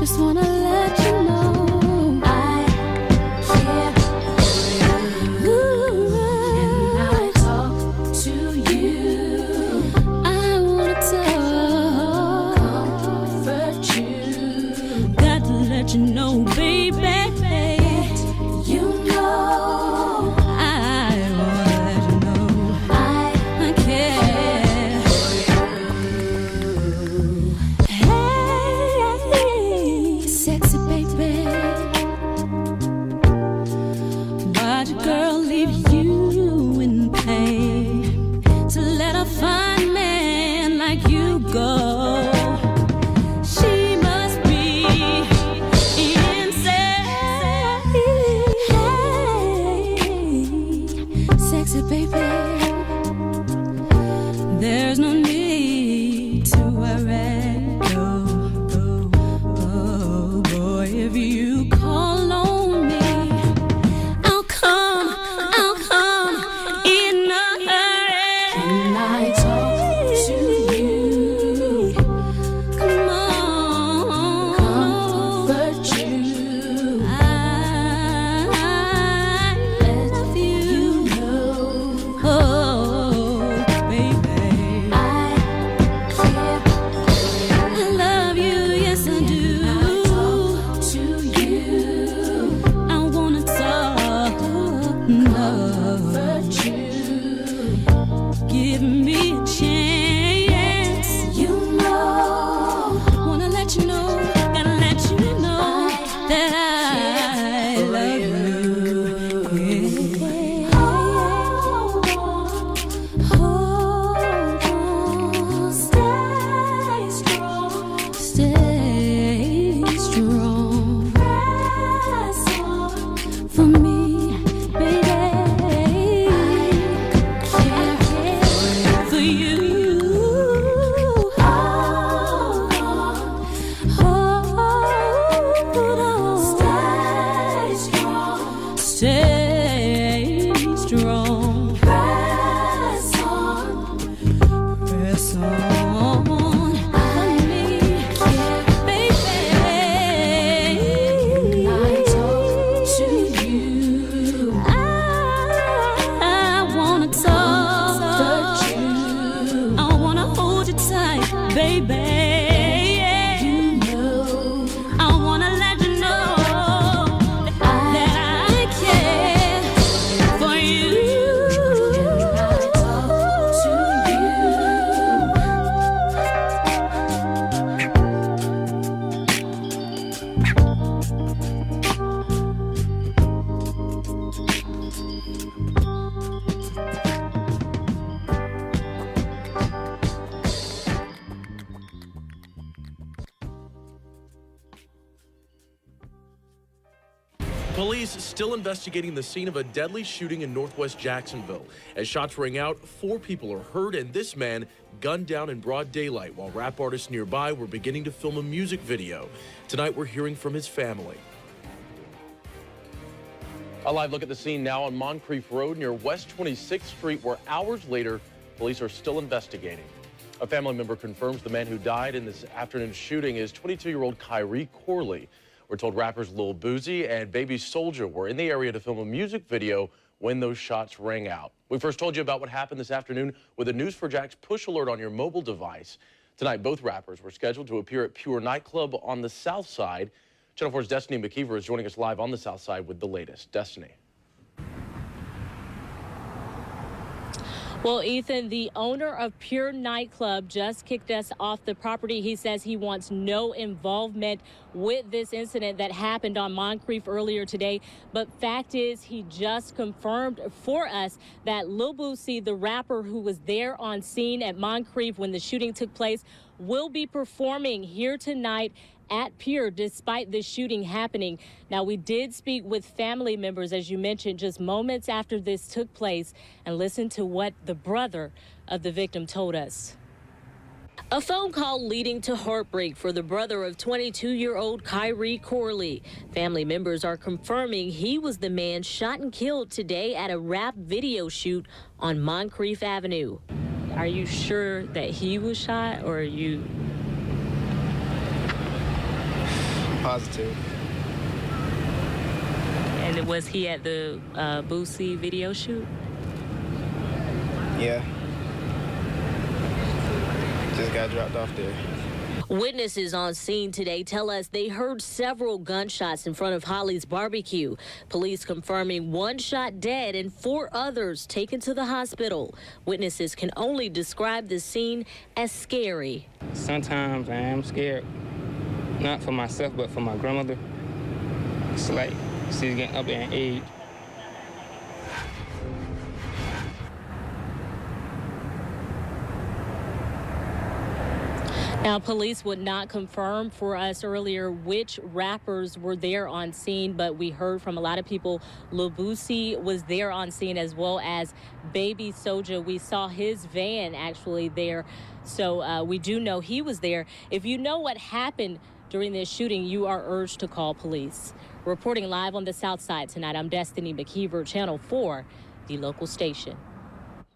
just wanna let you know I care for you. And I talk to you. I wanna talk, comfort you. Got to let you know, baby. You know I wanna let you know I care for you. Hey, sexy baby, why'd your girl leave you in pain to let a fine man like you go? She must be insane. Hey, sexy baby, there's no need to worry. Oh boy, if you call on me, I'll come in a hurry. Can I talk to you? Come on, comfort you. I love you know. Oh, baby, I care. I love you, yes I do. To you, I wanna talk, comfort you. Give me a chance. You know, wanna let you know, gotta let you know that I love you. Stay strong, stay strong. Press on for me, baby. Care for you. Hold on. Stay strong, stay strong. Press on for me, baby. I talk to you. I wanna talk to you. I wanna hold you tight, baby. You know, I wanna let you know that I care for you. I talk to you. Police still investigating the scene of a deadly shooting in northwest Jacksonville. As shots rang out, 4 people are hurt, and this man gunned down in broad daylight while rap artists nearby were beginning to film a music video. Tonight, we're hearing from his family. A live look at the scene now on Moncrief Road near West 26th Street, where hours later, police are still investigating. A family member confirms the man who died in this afternoon's shooting is 22-year-old Kyrie Corley. We're told rappers Lil Boozy and Baby Soulja were in the area to film a music video when those shots rang out. We first told you about what happened this afternoon with a News4Jax push alert on your mobile device. Tonight, both rappers were scheduled to appear at Pure nightclub on the South Side. Channel 4's Destiny McKeever is joining us live on the South Side with the latest. Destiny. Well, Ethan, the owner of Pure Nightclub just kicked us off the property. He says he wants no involvement with this incident that happened on Moncrief earlier today. But fact is, he just confirmed for us that Lil Boozy, the rapper who was there on scene at Moncrief when the shooting took place, will be performing here tonight at Pure despite the shooting happening. Now, we did speak with family members, as you mentioned, just moments after this took place, and listen to what the brother of the victim told us. A phone call leading to heartbreak for the brother of 22-year-old Kyrie Corley. Family members are confirming he was the man shot and killed today at a rap video shoot on Moncrief Avenue. Are you sure that he was shot, or are you... positive. And was he at the Boosie video shoot? Yeah. Just got dropped off there. Witnesses on scene today tell us they heard several gunshots in front of Holly's barbecue. Police confirming 1 shot dead and 4 others taken to the hospital. Witnesses can only describe the scene as scary. Sometimes I am scared, not for myself, but for my grandmother. It's like she's getting up in age. Now, police would not confirm for us earlier which rappers were there on scene, but we heard from a lot of people. Lil Boosie was there on scene, as well as Baby Soulja. We saw his van actually there, so we do know he was there. If you know what happened during this shooting, you are urged to call police. Reporting live on the South Side tonight, I'm Destiny McKeever, Channel 4, the local station.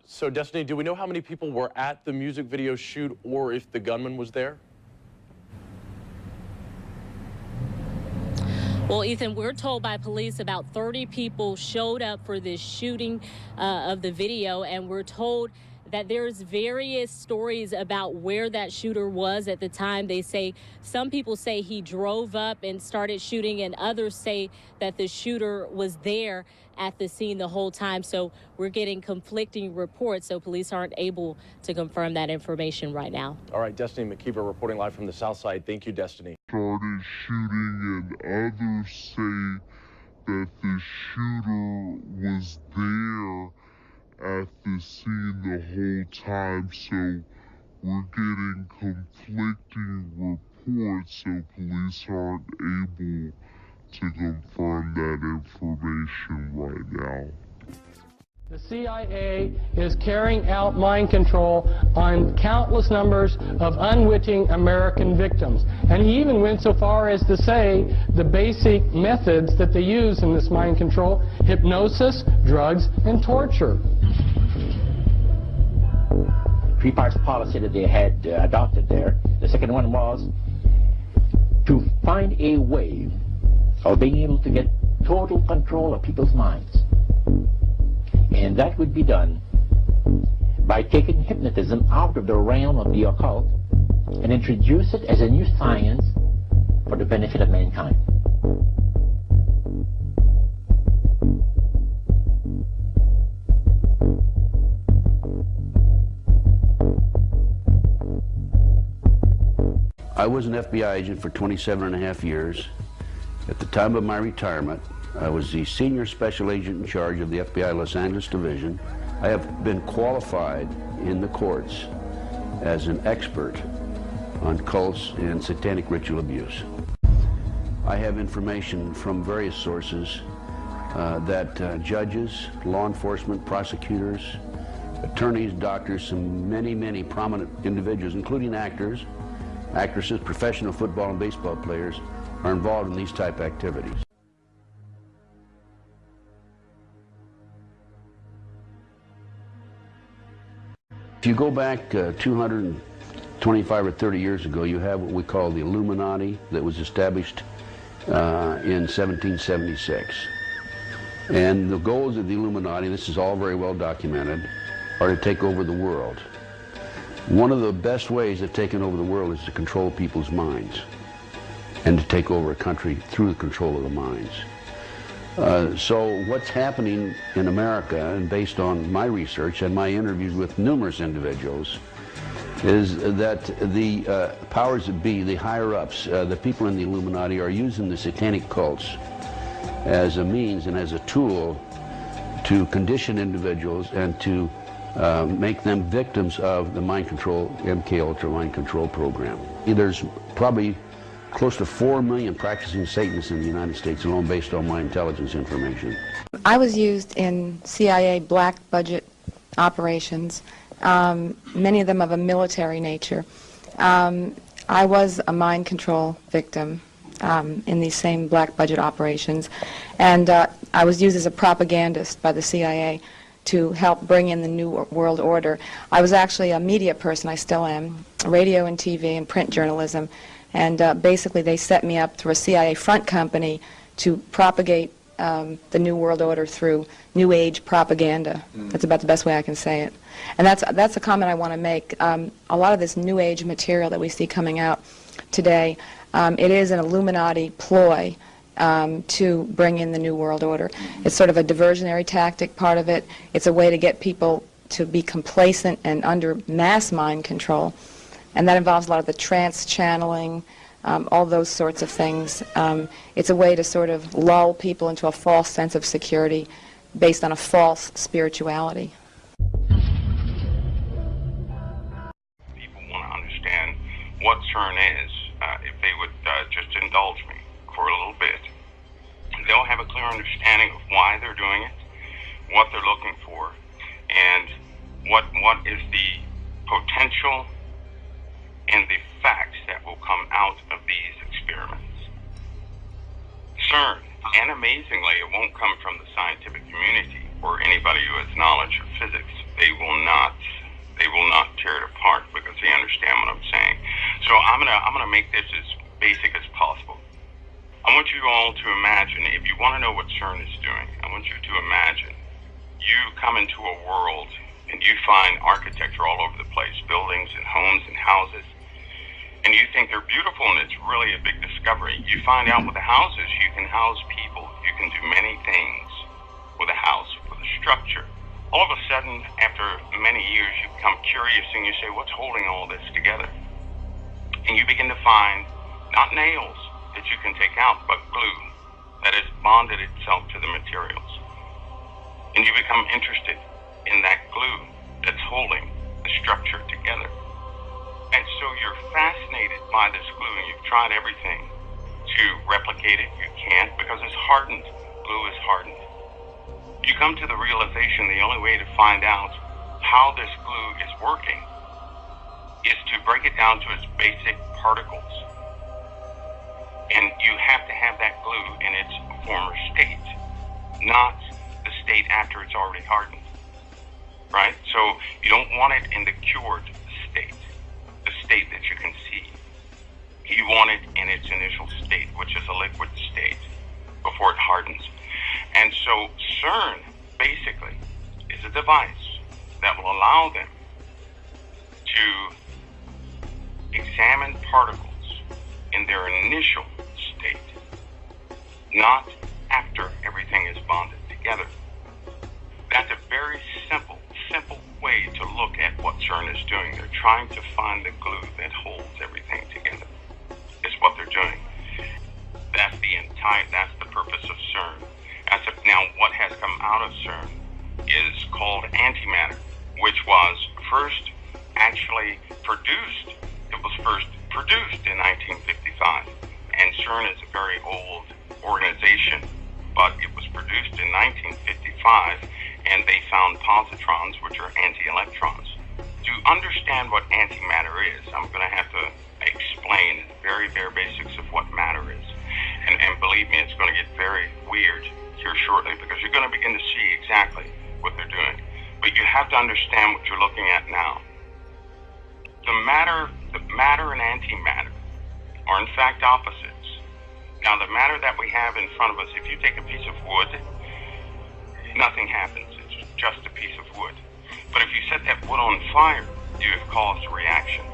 So, Destiny, do we know how many people were at the music video shoot or if the gunman was there? Well, Ethan, we're told by police about 30 people showed up for this shooting of the video, and we're told that there's various stories about where that shooter was at the time. They say some people say he drove up and started shooting, and others say that the shooter was there at the scene the whole time. So we're getting conflicting reports, so police aren't able to confirm that information right now. All right, Destiny McKeever reporting live from the South Side. Thank you, Destiny. Started shooting, and others say that the shooter was there at the scene the whole time, so we're getting conflicting reports, so police aren't able to confirm that information right now. The CIA is carrying out mind control on countless numbers of unwitting American victims. And he even went so far as to say the basic methods that they use in this mind control: hypnosis, drugs, and torture. 3 parts policy that they had adopted there. The second one was to find a way of being able to get total control of people's minds. And that would be done by taking hypnotism out of the realm of the occult and introduce it as a new science for the benefit of mankind. I was an FBI agent for 27.5 years. At the time of my retirement, I was the senior special agent in charge of the FBI Los Angeles Division. I have been qualified in the courts as an expert on cults and satanic ritual abuse. I have information from various sources that judges, law enforcement, prosecutors, attorneys, doctors, and many prominent individuals, including actors, actresses, professional football and baseball players, are involved in these type activities. If you go back 225 or 30 years ago, you have what we call the Illuminati that was established in 1776. And the goals of the Illuminati, this is all very well documented, are to take over the world. One of the best ways of taking over the world is to control people's minds and to take over a country through the control of the minds. So what's happening in America, and based on my research and my interviews with numerous individuals, is that the powers that be, the higher-ups, the people in the Illuminati, are using the satanic cults as a means and as a tool to condition individuals and to make them victims of the mind control, MK Ultra mind control program. There's probably close to 4 million practicing Satanists in the United States alone, based on my intelligence information. I was used in CIA black budget operations, many of them of a military nature. I was a mind control victim in these same black budget operations, and I was used as a propagandist by the CIA to help bring in the New World Order. I was actually a media person, I still am, radio and TV and print journalism, And basically they set me up through a CIA front company to propagate the New World Order through New Age propaganda. That's about the best way I can say it. And that's a comment I want to make. A lot of this New Age material that we see coming out today, it is an Illuminati ploy to bring in the New World Order. It's sort of a diversionary tactic, part of it. It's a way to get people to be complacent and under mass mind control. And that involves a lot of the trance channeling, all those sorts of things. It's a way to sort of lull people into a false sense of security based on a false spirituality. People want to understand what CERN is. If they would just indulge me for a little bit, they'll have a clear understanding of why they're doing it, what they're looking for, and what is the potential and the facts that will come out of these experiments. CERN, and amazingly, it won't come from the scientific community or anybody who has knowledge of physics. They will not tear it apart because they understand what I'm saying. So I'm gonna make this as basic as possible. I want you all to imagine, if you want to know what CERN is doing, I want you to imagine you come into a world and you find architecture all over the place, buildings and homes and houses, and you think they're beautiful and it's really a big discovery. You find out with the houses, you can house people. You can do many things with a house, with a structure. All of a sudden, after many years, you become curious and you say, what's holding all this together? And you begin to find not nails that you can take out, but glue that has bonded itself to the materials. And you become interested in that glue that's holding the structure together. And so you're fascinated by this glue, and you've tried everything to replicate it. You can't because it's hardened. Glue is hardened. You come to the realization the only way to find out how this glue is working is to break it down to its basic particles. And you have to have that glue in its former state, not the state after it's already hardened, right? So you don't want it in the cured state, the state that you can see. You want it in its initial state, which is a liquid state, before it hardens. And so CERN, basically, is a device that will allow them to examine particles in their initial state, not after everything is bonded together. That's a very simple way to look at what CERN is doing. They're trying to find the glue that holds everything together, is what they're doing. That's the purpose of CERN. Now, what has come out of CERN is called antimatter, which was first actually produced. It was first produced in 1955, and CERN is a very old organization, but it was produced in 1955, and they found positrons, which are anti-electrons. To understand what antimatter is, I'm going to have to explain the very bare basics of what matter is. And believe me, it's going to get very weird here shortly because you're going to begin to see exactly what they're doing. But you have to understand what you're looking at now. The matter and antimatter are in fact opposites. Now, the matter that we have in front of us, if you take a piece of wood, nothing happens. It's just a piece of wood. But if you set that wood on fire, you have caused a reaction.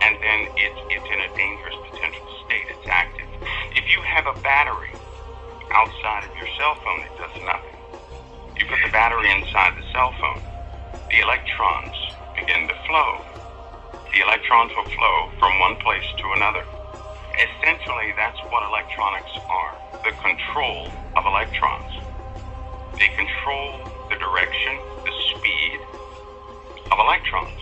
And then it's in a dangerous potential state. It's active. If you have a battery outside of your cell phone, it does nothing. You put the battery inside the cell phone, the electrons begin to flow. The electrons will flow from one place to another. Essentially, that's what electronics are, the control of electrons. They control the direction, the speed of electrons,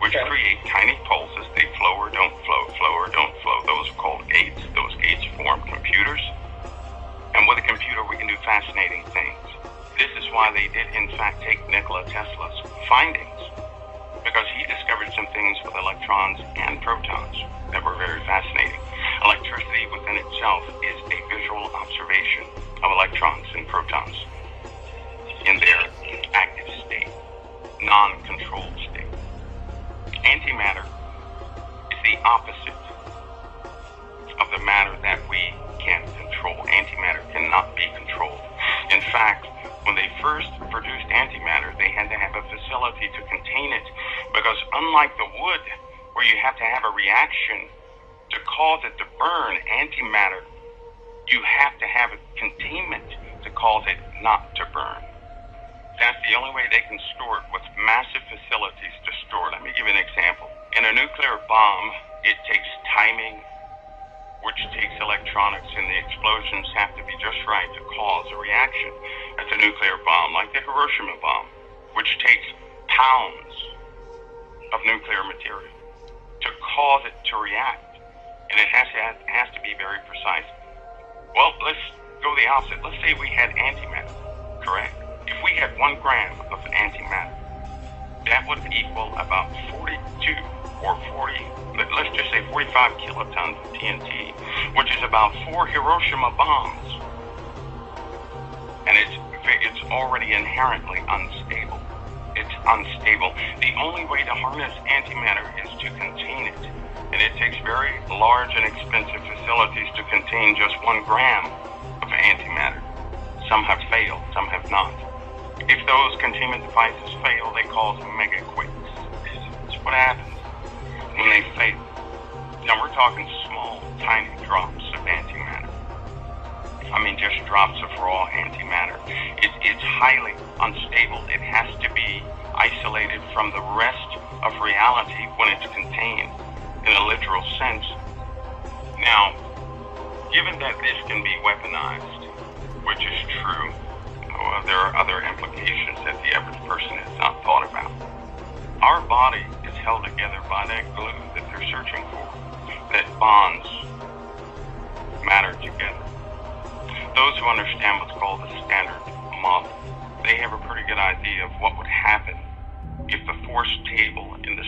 which create tiny pulses. They flow or don't flow, flow or don't flow. Those are called gates. Those gates form computers. And with a computer, we can do fascinating things. This is why they did, in fact, take Nikola Tesla's findings, because he discovered some things with electrons and protons that were very fascinating. Electricity within itself is a visual observation of electrons and protons in their active state, non-controlled state. Antimatter is the opposite matter that we can't control. Antimatter cannot be controlled. In fact, when they first produced antimatter, they had to have a facility to contain it, because unlike the wood, where you have to have a reaction to cause it to burn, antimatter, you have to have a containment to cause it not to burn. That's the only way they can store it, with massive facilities to store it. Let me give you an example. In a nuclear bomb, it takes timing, which takes electronics, and the explosions have to be just right to cause a reaction. That's a nuclear bomb, like the Hiroshima bomb, which takes pounds of nuclear material to cause it to react. And it has to be very precise. Well, let's go the opposite. Let's say we had antimatter, correct? If we had 1 gram of antimatter, that would equal about 42 or 40, let's just say 45 kilotons of TNT, which is about 4 Hiroshima bombs. And it's already inherently unstable. It's unstable. The only way to harness antimatter is to contain it. And it takes very large and expensive facilities to contain just 1 gram of antimatter. Some have failed, some have not. If those containment devices fail, they cause mega quakes. That's what happens when they fail. Now we're talking small, tiny drops of antimatter. I mean, just drops of raw antimatter. It's highly unstable. It has to be isolated from the rest of reality when it's contained in a literal sense. Now, given that this can be weaponized, which is true, there are other implications that the average person has not thought about. Our body is held together by that glue that they're searching for, that bonds matter together. Those who understand what's called the standard model, they have a pretty good idea of what would happen if the force table in the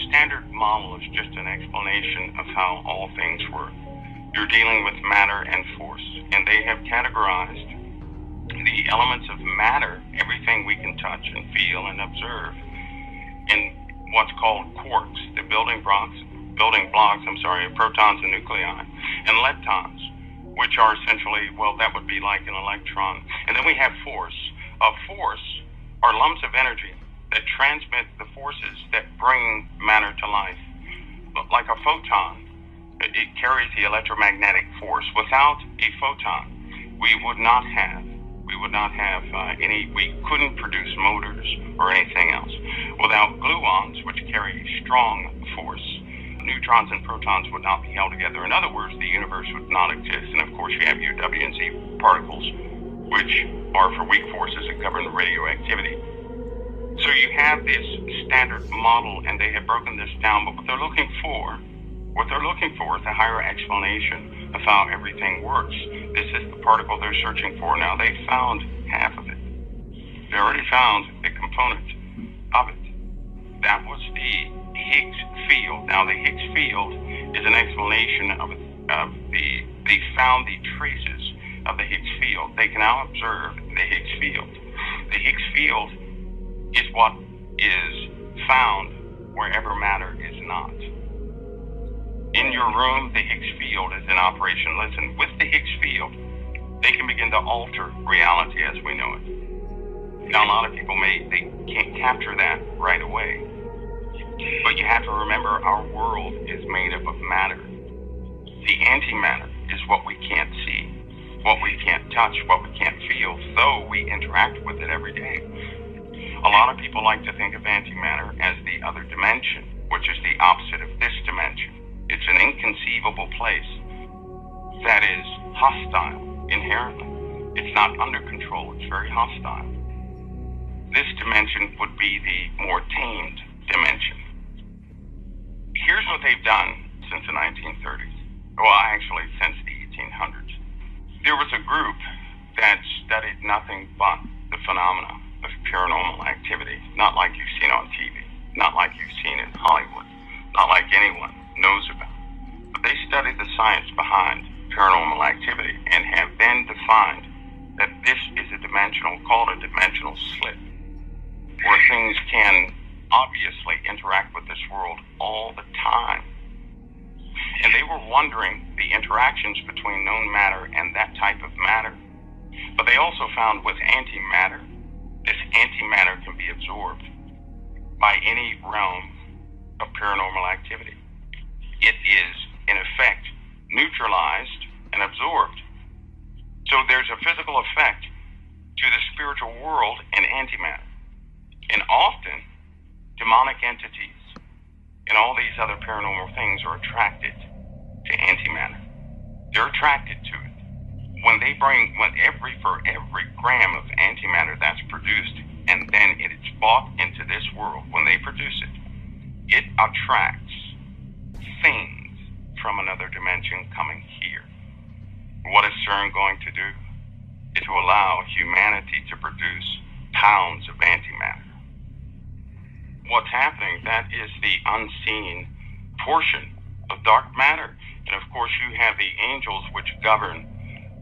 standard model is just an explanation of how all things work. You're dealing with matter and force, and they have categorized the elements of matter, everything we can touch and feel and observe, in what's called quarks, the building blocks of protons and nuclei, and leptons, which are essentially, well, that would be like an electron. And then we have force. Force are lumps of energy that transmit the forces that bring matter to life. Like a photon, it carries the electromagnetic force. Without a photon, we couldn't produce motors or anything else. Without gluons, which carry strong force, neutrons and protons would not be held together. In other words, the universe would not exist. And of course, you have U, W, and Z particles, which are for weak forces that govern radioactivity. So you have this standard model, and they have broken this down. But what they're looking for is a higher explanation of how everything works. This is the particle they're searching for. Now, they found half of it. They already found a component of it. That was the Higgs field. Now, the Higgs field is an explanation of they found the traces of the Higgs field. They can now observe the Higgs field. The Higgs field is what is found wherever matter is not. In your room, the Higgs field is in operation. Listen, with the Higgs field, they can begin to alter reality as we know it. Now, a lot of people they can't capture that right away. But you have to remember, our world is made up of matter. The antimatter is what we can't see, what we can't touch, what we can't feel, though we interact with it every day. A lot of people like to think of antimatter as the other dimension, which is the opposite of this dimension. It's an inconceivable place that is hostile inherently. It's not under control. It's very hostile. This dimension would be the more tamed dimension. Here's what they've done since the 1930s. Well, actually, since the 1800s. There was a group that studied nothing but the phenomena of paranormal activity, not like you've seen on TV, not like you've seen in Hollywood, not like anyone knows about. But they studied the science behind paranormal activity and have then defined that this is called a dimensional slip, where things can obviously interact with this world all the time. And they were wondering the interactions between known matter and that type of matter. But they also found with antimatter, this antimatter can be absorbed by any realm of paranormal activity. It is, in effect, neutralized and absorbed. So there's a physical effect to the spiritual world in antimatter. And often, demonic entities and all these other paranormal things are attracted to antimatter. They're attracted to it. For every gram of antimatter that's produced, and then it's brought into this world, when they produce it, it attracts things from another dimension coming here. What is CERN going to do? Is to allow humanity to produce pounds of antimatter. What's happening, that is the unseen portion of dark matter. And of course you have the angels which govern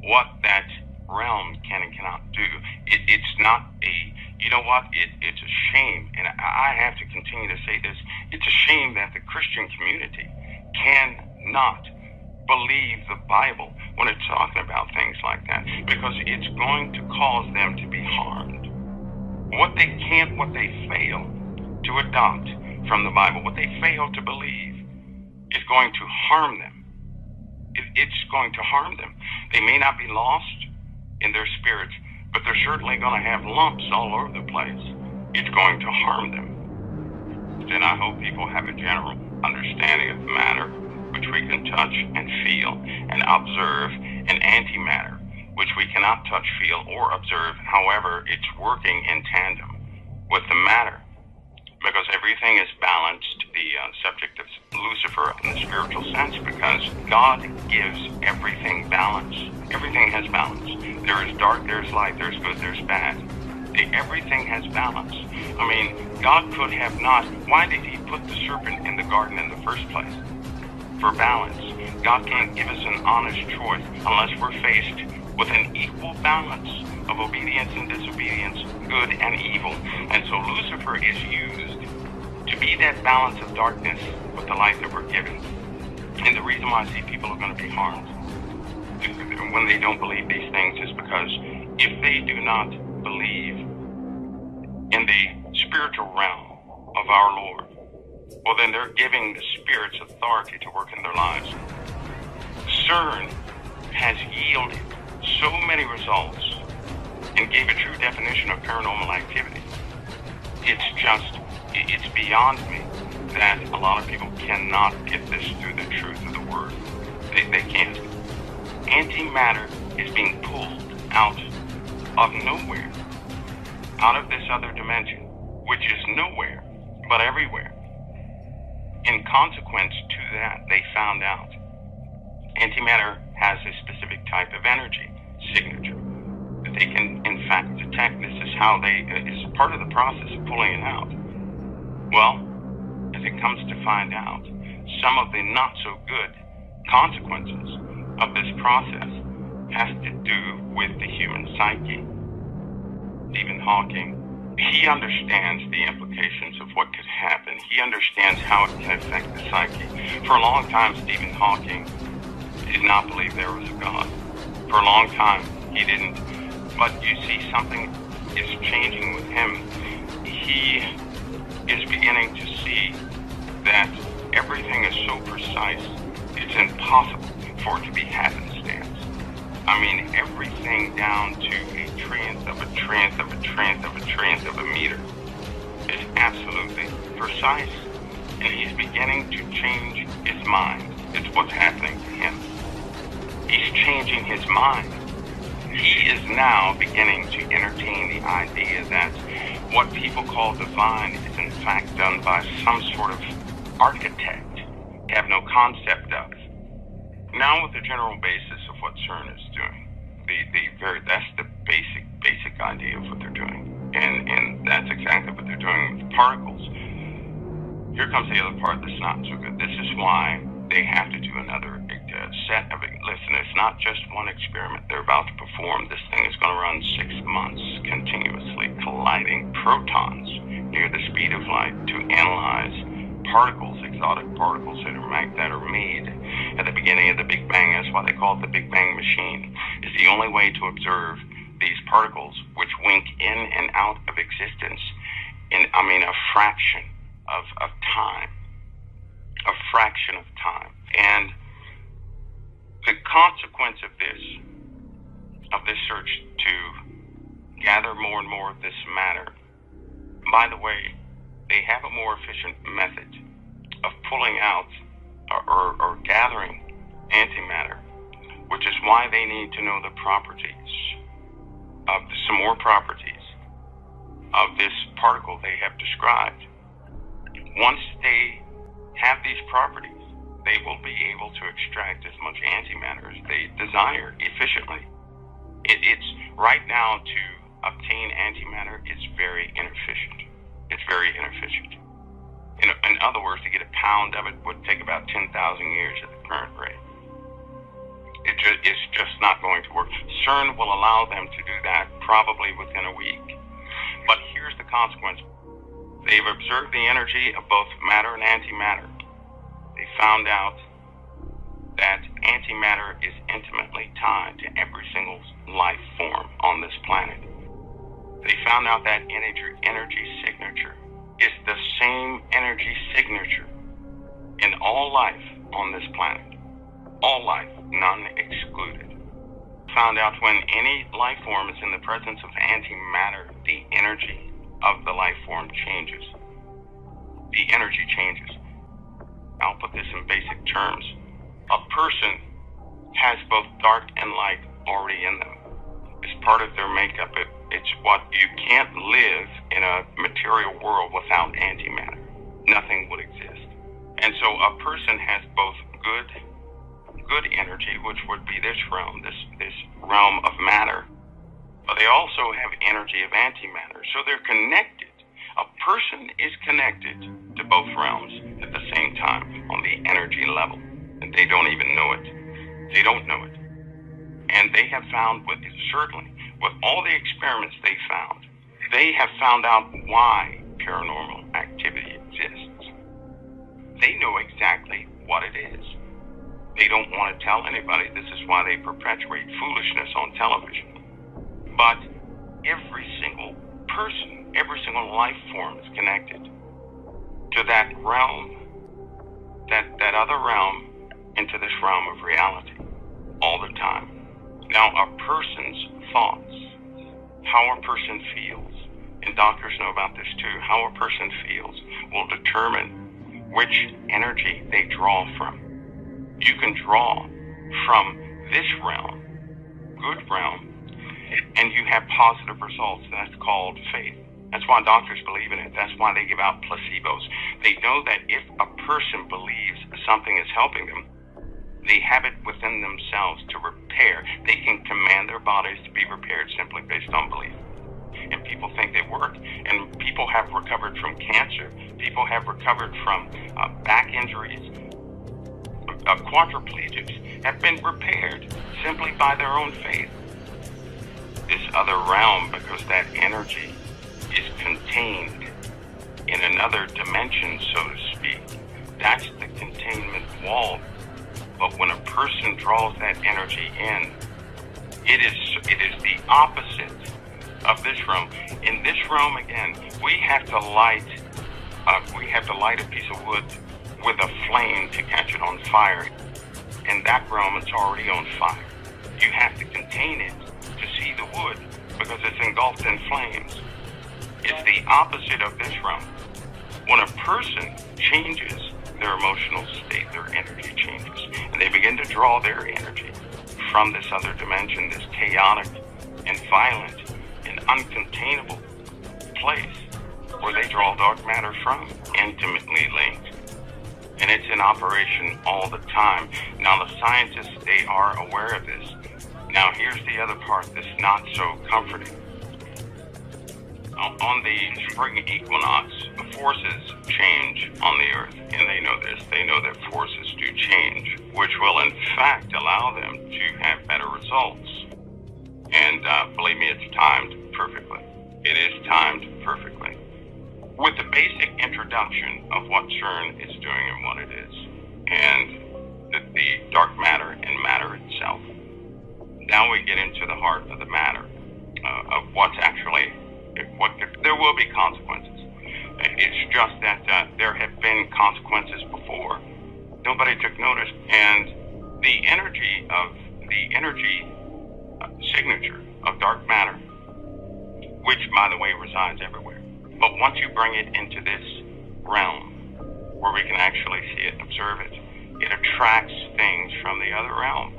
what that realm can and cannot do. It's not a, you know what, it's a shame, and I have to continue to say this, it's a shame that the Christian community cannot believe the Bible when it's talking about things like that, because it's going to cause them to be harmed. What they fail to adopt from the Bible, what they fail to believe, is going to harm them. It's going to harm them. They may not be lost in their spirits, but they're certainly going to have lumps all over the place. It's going to harm them. And I hope people have a general understanding of matter, which we can touch and feel and observe, and antimatter, which we cannot touch, feel, or observe. However, it's working in tandem with the matter, because everything is balanced, the subject of Lucifer in the spiritual sense, because God gives everything balance. Everything has balance. There is dark, there's light, there's good, there's bad. Everything has balance. I mean, God could have not, why did he put the serpent in the garden in the first place? For balance. God can't give us an honest choice unless we're faced with an equal balance of obedience and disobedience, good and evil. And so Lucifer is used to be that balance of darkness with the light that we're given. And the reason why I see people are going to be harmed when they don't believe these things is because if they do not believe in the spiritual realm of our Lord, well, then they're giving the spirits authority to work in their lives. CERN has yielded so many results and gave a true definition of paranormal activity. It's beyond me that a lot of people cannot get this through the truth of the word. They can't. Antimatter is being pulled out of nowhere, out of this other dimension, which is nowhere, but everywhere. In consequence to that, they found out antimatter has a specific type of energy signature that they can, in fact, detect. This is how is part of the process of pulling it out. Well, as it comes to find out, some of the not so good consequences of this process has to do with the human psyche. Stephen Hawking, he understands the implications of what could happen. He understands how it can affect the psyche. For a long time, Stephen Hawking did not believe there was a God. For a long time, he didn't. But you see, something is changing with him. He is beginning to see that everything is so precise, it's impossible for it to be happenstance. I mean, everything down to a trillionth of a trillionth of a trillionth of a trillionth of a meter is absolutely precise. And he's beginning to change his mind. It's what's happening to him. He's changing his mind. He is now beginning to entertain the idea that what people call divine is in fact done by some sort of architect they have no concept of. Now, with the general basis of what CERN is doing, that's the basic idea of what they're doing, and that's exactly what they're doing with particles. Here comes the other part that's not so good. This is why they have to do another set of it. Listen, it's not just one experiment they're about to perform. This thing is going to run 6 months continuously colliding protons near the speed of light to analyze particles, exotic particles that are made at the beginning of the Big Bang. That's why they call it the Big Bang machine. It's the only way to observe these particles, which wink in and out of existence in, a fraction of time. A fraction of time. And the consequence of this search to gather more and more of this matter, by the way, they have a more efficient method of pulling out or gathering antimatter, which is why they need to know the properties of some more properties of this particle they have described. Once they have these properties, they will be able to extract as much antimatter as they desire efficiently. It's right now to obtain antimatter is very inefficient. It's very inefficient. In other words, to get a pound of it would take about 10,000 years at the current rate. It's just not going to work. CERN will allow them to do that probably within a week. But here's the consequence. They've observed the energy of both matter and antimatter. They found out that antimatter is intimately tied to every single life form on this planet. They found out that energy signature is the same energy signature in all life on this planet. All life, none excluded. Found out when any life form is in the presence of antimatter, the energy of the life form changes. The energy changes. I'll put this in basic terms. A person has both dark and light already in them. It's part of their makeup. It's what you can't live in a material world without antimatter. Nothing would exist. And so a person has both good energy, which would be this realm, this realm of matter, but they also have energy of antimatter. So they're connected. A person is connected to both realms at the same time on the energy level, and they don't even know it. They don't know it. And they have found, certainly, with all the experiments they have found out why paranormal activity exists. They know exactly what it is. They don't want to tell anybody. This is why they perpetuate foolishness on television. But every single person, every single life form is connected to that realm, that other realm, into this realm of reality all the time. Now, a person's thoughts, how a person feels, and doctors know about this too, how a person feels will determine which energy they draw from. You can draw from this realm, good realm, and you have positive results. That's called faith. That's why doctors believe in it. That's why they give out placebos. They know that if a person believes something is helping them, they have it within themselves to repair. They can command their bodies to be repaired simply based on belief. And people think they work. And people have recovered from cancer. People have recovered from back injuries. Quadriplegics have been repaired simply by their own faith. This other realm, because that energy is contained in another dimension, so to speak. That's the containment wall. But when a person draws that energy in, it is the opposite of this realm. In this realm, again, we have to light a piece of wood with a flame to catch it on fire. In that realm, it's already on fire. You have to contain it to see the wood because it's engulfed in flames. It's the opposite of this realm. When a person changes their emotional state, their energy changes, and they begin to draw their energy from this other dimension, this chaotic and violent and uncontainable place where they draw dark matter from, intimately linked. And it's in operation all the time. Now, the scientists, they are aware of this. Now, here's the other part that's not so comforting. On the spring equinox, the forces change on the Earth, and they know this. They know that forces do change, which will, in fact, allow them to have better results. And believe me, it's timed perfectly. It is timed perfectly. with the basic introduction of what CERN is doing and what it is, and the dark matter and matter itself. Now we get into the heart of the matter, of what's actually, there will be consequences. It's just that there have been consequences before. Nobody took notice, and the energy signature of dark matter, which, by the way, resides everywhere. But once you bring it into this realm, where we can actually see it and observe it, it attracts things from the other realm.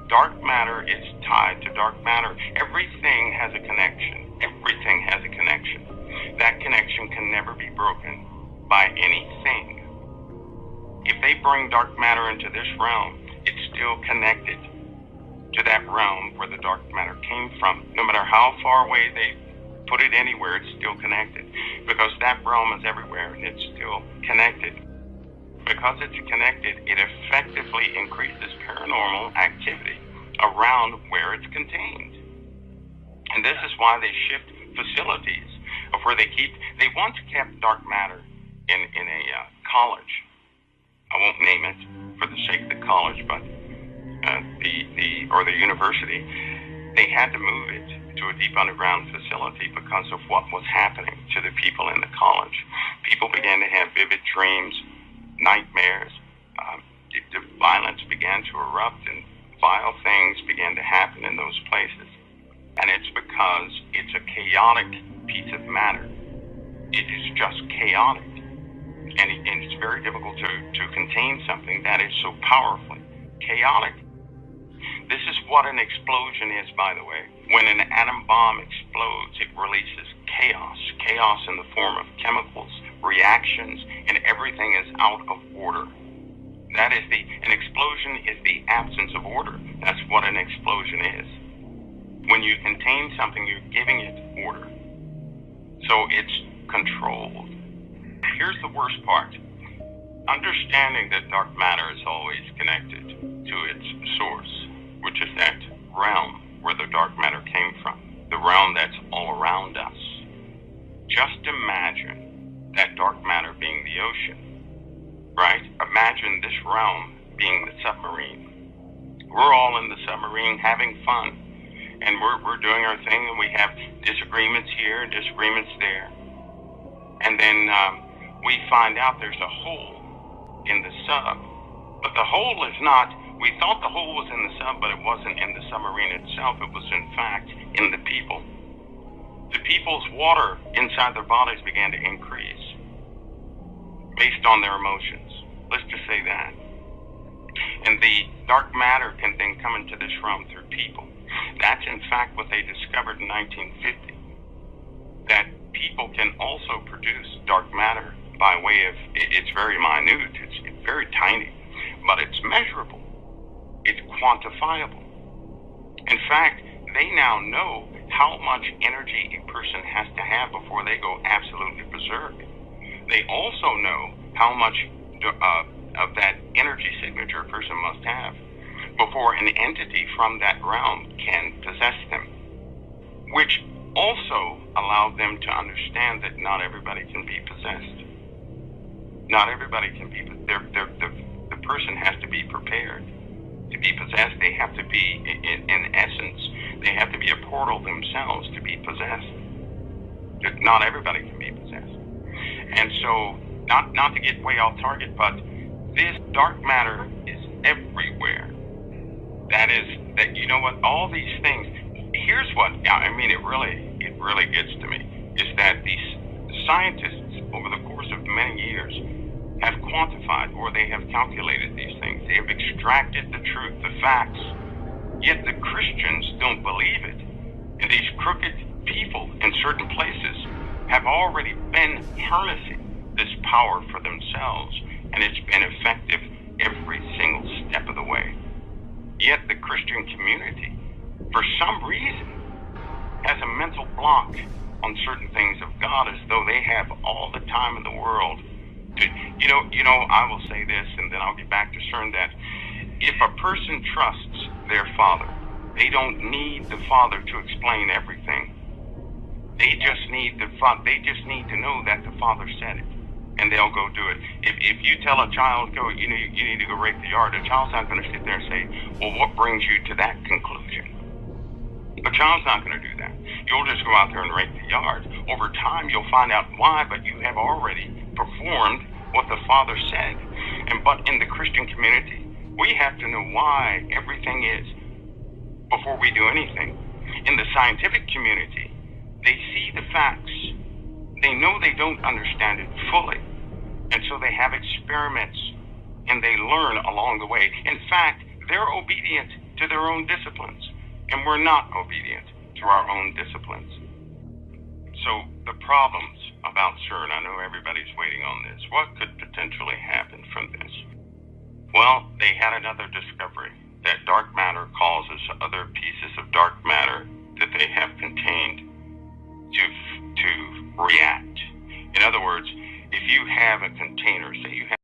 Dark matter is tied to dark matter. Everything has a connection. Everything has a connection. That connection can never be broken by anything. If they bring dark matter into this realm, it's still connected to that realm where the dark matter came from. No matter how far away they put it anywhere, it's still connected. Because that realm is everywhere and it's still connected. Because it's connected, it effectively increases paranormal activity around where it's contained. And this is why they shift facilities of where they once kept dark matter in a college. I won't name it for the sake of the college, but the university, they had to move it to a deep underground facility because of what was happening to the people in the college. People began to have vivid dreams, nightmares. The violence began to erupt, and vile things began to happen in those places. And it's because it's a chaotic piece of matter. It is just chaotic. And it's very difficult to contain something that is so powerfully chaotic. This is what an explosion is, by the way. When an atom bomb explodes, it releases chaos. Chaos in the form of chemicals, reactions, and everything is out of order. An explosion is the absence of order. That's what an explosion is. When you contain something, you're giving it order. So it's controlled. Here's the worst part. Understanding that dark matter is always connected to its source, which is that realm where the dark matter came from, the realm that's all around us. Just imagine that dark matter being the ocean, right? Imagine this realm being the submarine. We're all in the submarine having fun, and we're doing our thing, and we have disagreements here and disagreements there. And then we find out there's a hole in the sub. But the hole is not, we thought the hole was in the sub, but it wasn't in the submarine itself. It was, in fact, in the people. The people's water inside their bodies began to increase based on their emotions. Let's just say that. And the dark matter can then come into this realm through people. That's, in fact, what they discovered in 1950. That people can also produce dark matter by way of, it's very minute, it's very tiny, but it's measurable, it's quantifiable. In fact, they now know how much energy a person has to have before they go absolutely berserk. They also know how much of that energy signature a person must have before an entity from that realm can possess them, which also allowed them to understand that not everybody can be possessed. Not everybody can be, the person has to be prepared to be possessed. They have to be, in essence, they have to be a portal themselves to be possessed. Not everybody can be possessed. And so, not to get way off target, but this dark matter is everywhere. That you know what, all these things, here's what, I mean, it really gets to me, is that these scientists, over the course of many years, have quantified, or they have calculated these things. They have extracted the truth, the facts, yet the Christians don't believe it. And these crooked people in certain places have already been harnessing this power for themselves, and it's been effective every single step of the way. Yet the Christian community, for some reason, has a mental block on certain things of God, as though they have all the time in the world. I will say this, and then I'll get back to CERN, that if a person trusts their father, they don't need the father to explain everything. They just need to know that the Father said it, and they'll go do it. If you tell a child, you need to go rake the yard, the child's not going to sit there and say, well, what brings you to that conclusion? The child's not going to do that. You'll just go out there and rake the yard. Over time, you'll find out why, but you have already performed what the Father said. But in the Christian community, we have to know why everything is before we do anything. In the scientific community, they see the facts. They know they don't understand it fully. And so they have experiments and they learn along the way. In fact, they're obedient to their own disciplines, and we're not obedient to our own disciplines. So the problems about CERN, I know everybody's waiting on this. What could potentially happen from this? Well, they had another discovery that dark matter causes other pieces of dark matter that they have contained to react. In other words, if you have a container, say you have